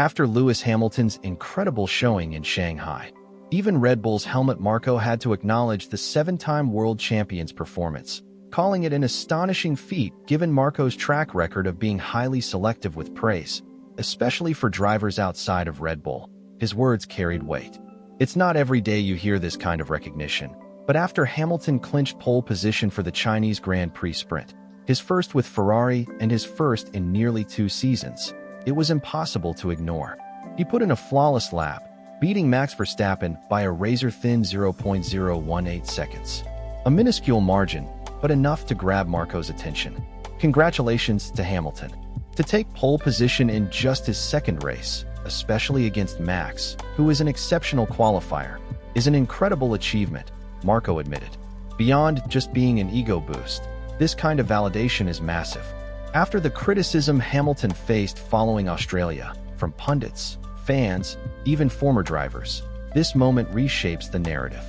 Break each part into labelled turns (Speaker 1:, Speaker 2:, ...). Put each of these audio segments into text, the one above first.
Speaker 1: After Lewis Hamilton's incredible showing in Shanghai, even Red Bull's Helmut Marko had to acknowledge the 7-time world champion's performance, calling it an astonishing feat given Marko's track record of being highly selective with praise, especially for drivers outside of Red Bull. His words carried weight. It's not every day you hear this kind of recognition, but after Hamilton clinched pole position for the Chinese Grand Prix Sprint, his first with Ferrari and his first in nearly 2 seasons, it was impossible to ignore. He put in a flawless lap, beating Max Verstappen by a razor-thin 0.018 seconds. A minuscule margin, but enough to grab Marko's attention. Congratulations to Hamilton. To take pole position in just his second race, especially against Max, who is an exceptional qualifier, is an incredible achievement, Marko admitted. Beyond just being an ego boost, this kind of validation is massive. After the criticism Hamilton faced following Australia, from pundits, fans, even former drivers, this moment reshapes the narrative.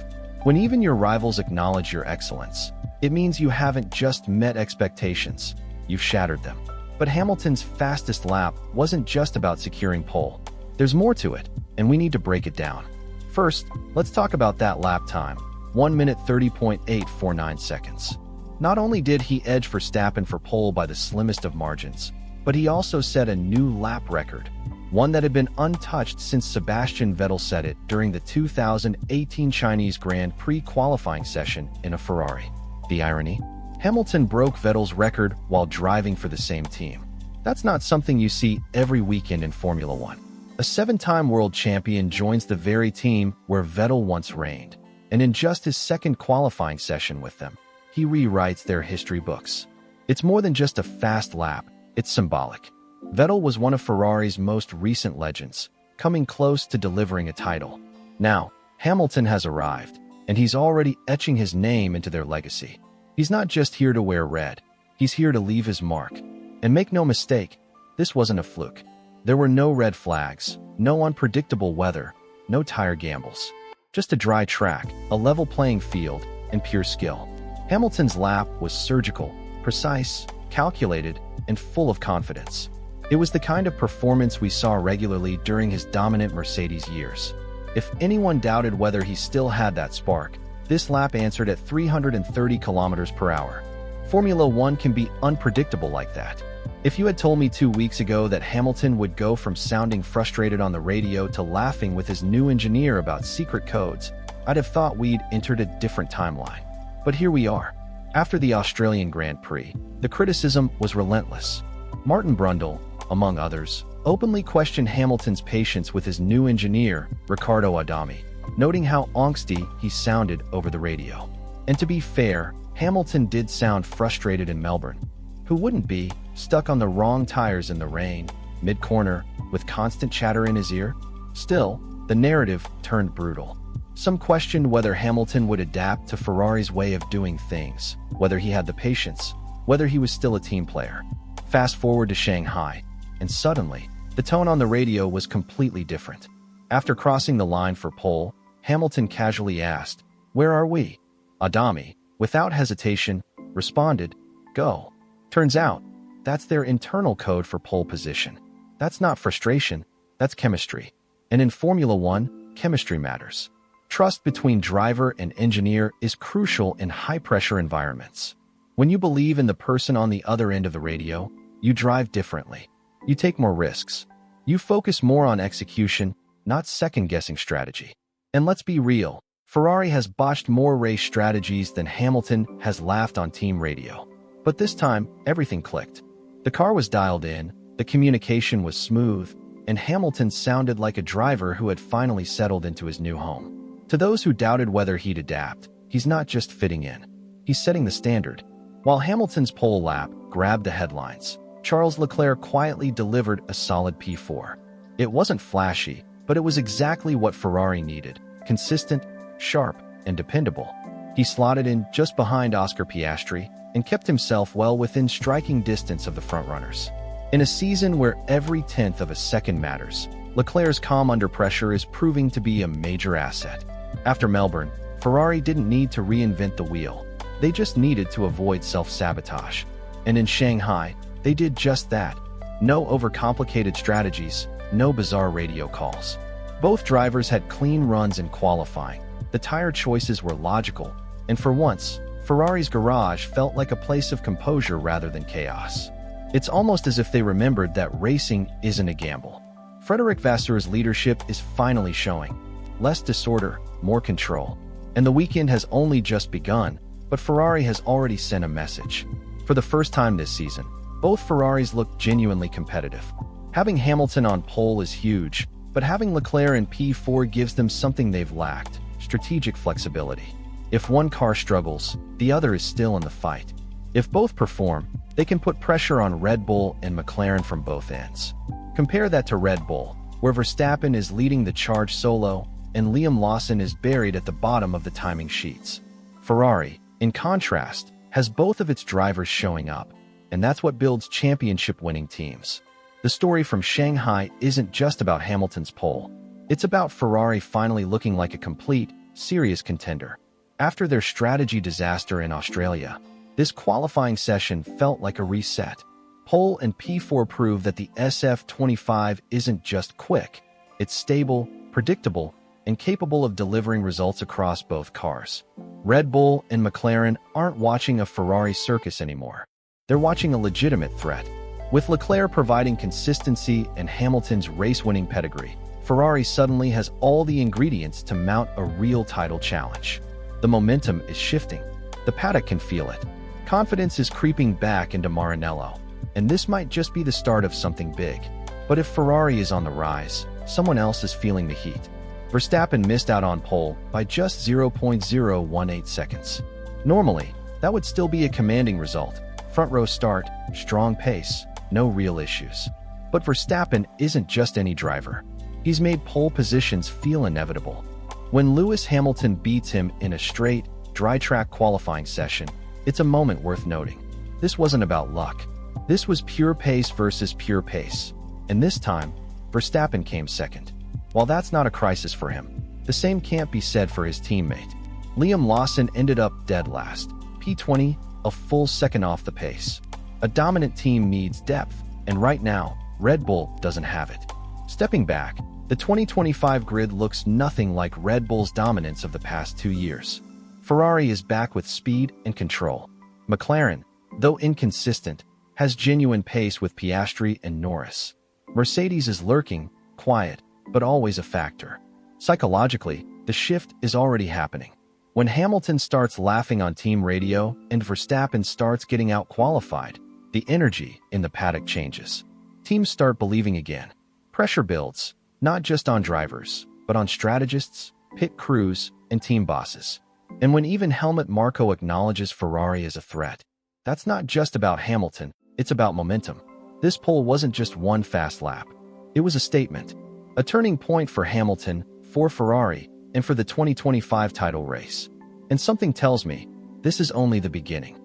Speaker 1: When even your rivals acknowledge your excellence, it means you haven't just met expectations, you've shattered them. But Hamilton's fastest lap wasn't just about securing pole. There's more to it, and we need to break it down. First, let's talk about that lap time, 1 minute 30.849 seconds. Not only did he edge Verstappen for pole by the slimmest of margins, but he also set a new lap record, one that had been untouched since Sebastian Vettel set it during the 2018 Chinese Grand Prix qualifying session in a Ferrari. The irony? Hamilton broke Vettel's record while driving for the same team. That's not something you see every weekend in Formula One. A 7-time world champion joins the very team where Vettel once reigned, and in just his second qualifying session with them, he rewrites their history books. It's more than just a fast lap, it's symbolic. Vettel was one of Ferrari's most recent legends, coming close to delivering a title. Now, Hamilton has arrived, and he's already etching his name into their legacy. He's not just here to wear red, he's here to leave his mark. And make no mistake, this wasn't a fluke. There were no red flags, no unpredictable weather, no tire gambles. Just a dry track, a level playing field, and pure skill. Hamilton's lap was surgical, precise, calculated, and full of confidence. It was the kind of performance we saw regularly during his dominant Mercedes years. If anyone doubted whether he still had that spark, this lap answered at 330 kilometers per hour. Formula One can be unpredictable like that. If you had told me 2 weeks ago that Hamilton would go from sounding frustrated on the radio to laughing with his new engineer about secret codes, I'd have thought we'd entered a different timeline. But here we are. After the Australian Grand Prix, the criticism was relentless. Martin Brundle, among others, openly questioned Hamilton's patience with his new engineer, Riccardo Adami, noting how angsty he sounded over the radio. And to be fair, Hamilton did sound frustrated in Melbourne. Who wouldn't be, stuck on the wrong tires in the rain, mid-corner, with constant chatter in his ear? Still, the narrative turned brutal. Some questioned whether Hamilton would adapt to Ferrari's way of doing things, whether he had the patience, whether he was still a team player. Fast forward to Shanghai, and suddenly, the tone on the radio was completely different. After crossing the line for pole, Hamilton casually asked, "Where are we?" Adami, without hesitation, responded, "Go." Turns out, that's their internal code for pole position. That's not frustration, that's chemistry. And in Formula One, chemistry matters. Trust between driver and engineer is crucial in high-pressure environments. When you believe in the person on the other end of the radio, you drive differently. You take more risks. You focus more on execution, not second-guessing strategy. And let's be real, Ferrari has botched more race strategies than Hamilton has laughed on team radio. But this time, everything clicked. The car was dialed in, the communication was smooth, and Hamilton sounded like a driver who had finally settled into his new home. To those who doubted whether he'd adapt, he's not just fitting in. He's setting the standard. While Hamilton's pole lap grabbed the headlines, Charles Leclerc quietly delivered a solid P4. It wasn't flashy, but it was exactly what Ferrari needed: consistent, sharp, and dependable. He slotted in just behind Oscar Piastri and kept himself well within striking distance of the frontrunners. In a season where every tenth of a second matters, Leclerc's calm under pressure is proving to be a major asset. After Melbourne, Ferrari didn't need to reinvent the wheel. They just needed to avoid self-sabotage. And in Shanghai, they did just that. No overcomplicated strategies, no bizarre radio calls. Both drivers had clean runs in qualifying. The tire choices were logical, and for once, Ferrari's garage felt like a place of composure rather than chaos. It's almost as if they remembered that racing isn't a gamble. Frederic Vasseur's leadership is finally showing. Less disorder, more control. And the weekend has only just begun, but Ferrari has already sent a message. For the first time this season, both Ferraris look genuinely competitive. Having Hamilton on pole is huge, but having Leclerc in P4 gives them something they've lacked: strategic flexibility. If one car struggles, the other is still in the fight. If both perform, they can put pressure on Red Bull and McLaren from both ends. Compare that to Red Bull, where Verstappen is leading the charge solo and Liam Lawson is buried at the bottom of the timing sheets. Ferrari, in contrast, has both of its drivers showing up, and that's what builds championship-winning teams. The story from Shanghai isn't just about Hamilton's pole. It's about Ferrari finally looking like a complete, serious contender. After their strategy disaster in Australia, this qualifying session felt like a reset. Pole and P4 prove that the SF25 isn't just quick, it's stable, predictable, and capable of delivering results across both cars. Red Bull and McLaren aren't watching a Ferrari circus anymore. They're watching a legitimate threat. With Leclerc providing consistency and Hamilton's race-winning pedigree, Ferrari suddenly has all the ingredients to mount a real title challenge. The momentum is shifting. The paddock can feel it. Confidence is creeping back into Maranello, and this might just be the start of something big. But if Ferrari is on the rise, someone else is feeling the heat. Verstappen missed out on pole by just 0.018 seconds. Normally, that would still be a commanding result. Front row start, strong pace, no real issues. But Verstappen isn't just any driver. He's made pole positions feel inevitable. When Lewis Hamilton beats him in a straight, dry-track qualifying session, it's a moment worth noting. This wasn't about luck. This was pure pace versus pure pace. And this time, Verstappen came second. While that's not a crisis for him, the same can't be said for his teammate. Liam Lawson ended up dead last, P20, a full second off the pace. A dominant team needs depth, and right now, Red Bull doesn't have it. Stepping back, the 2025 grid looks nothing like Red Bull's dominance of the past 2 years. Ferrari is back with speed and control. McLaren, though inconsistent, has genuine pace with Piastri and Norris. Mercedes is lurking, quiet, but always a factor. Psychologically, the shift is already happening. When Hamilton starts laughing on team radio and Verstappen starts getting out-qualified, the energy in the paddock changes. Teams start believing again. Pressure builds, not just on drivers, but on strategists, pit crews, and team bosses. And when even Helmut Marko acknowledges Ferrari as a threat, that's not just about Hamilton, it's about momentum. This pole wasn't just one fast lap. It was a statement. A turning point for Hamilton, for Ferrari, and for the 2025 title race. And something tells me, this is only the beginning.